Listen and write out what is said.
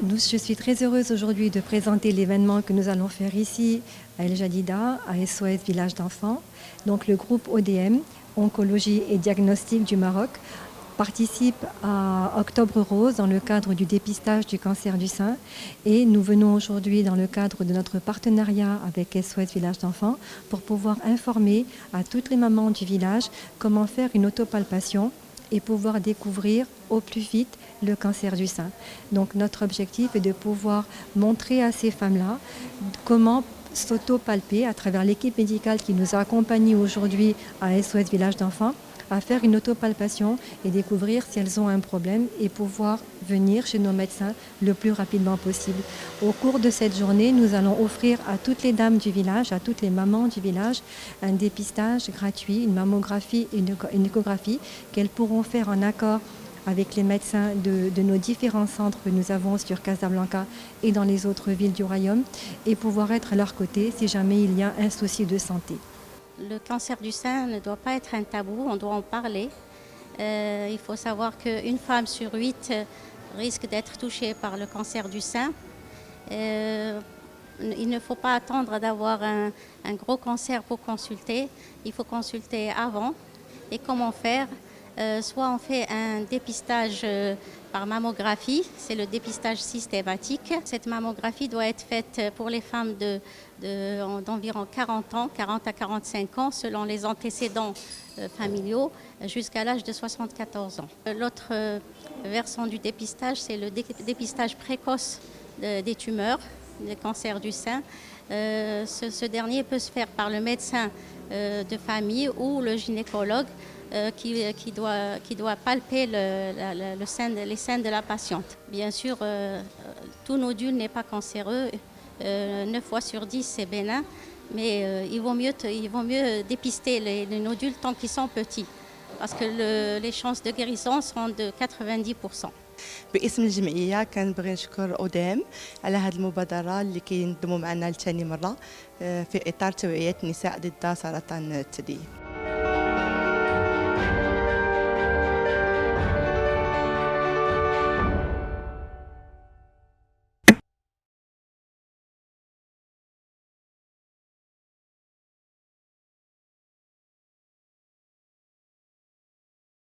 Je suis très heureuse aujourd'hui de présenter l'événement que nous allons faire ici à El Jadida, à SOS Village d'enfants. Donc le groupe ODM, Oncologie et Diagnostic du Maroc, participe à Octobre Rose dans le cadre du dépistage du cancer du sein. Et nous venons aujourd'hui dans le cadre de notre partenariat avec SOS Village d'enfants pour pouvoir informer à toutes les mamans du village comment faire une autopalpation et pouvoir découvrir au plus vite le cancer du sein. Donc notre objectif est de pouvoir montrer à ces femmes-là comment s'autopalper à travers l'équipe médicale qui nous a accompagnés aujourd'hui à SOS Village d'enfants, à faire une autopalpation et découvrir si elles ont un problème et pouvoir venir chez nos médecins le plus rapidement possible. Au cours de cette journée, nous allons offrir à toutes les dames du village, à toutes les mamans du village, un dépistage gratuit, une mammographie et une échographie qu'elles pourront faire en accord avec les médecins de nos différents centres que nous avons sur Casablanca et dans les autres villes du royaume et pouvoir être à leur côté si jamais il y a un souci de santé. Le cancer du sein ne doit pas être un tabou, on doit en parler. Il faut savoir qu'une femme sur 8 risque d'être touchée par le cancer du sein. Il ne faut pas attendre d'avoir un gros cancer pour consulter. Il faut consulter avant. Et comment faire? Soit on fait un dépistage par mammographie, c'est le dépistage systématique. Cette mammographie doit être faite pour les femmes d'environ 40 ans, 40 à 45 ans, selon les antécédents familiaux, jusqu'à l'âge de 74 ans. L'autre versant du dépistage, c'est le dépistage précoce des tumeurs, des cancers du sein. Ce dernier peut se faire par le médecin de famille ou le gynécologue qui doit palper les seins de la patiente. Bien sûr, tout nodule n'est pas cancéreux. 9 fois sur 10, c'est bénin. Mais il vaut mieux dépister les nodules tant qu'ils sont petits. Parce que les chances de guérison sont de 90%. باسم الجمعية كنبغي نشكر أودام على هذه المبادرة اللي كينظموا معنا لثاني مرة في إطار توعية النساء ضد سرطان الثدي.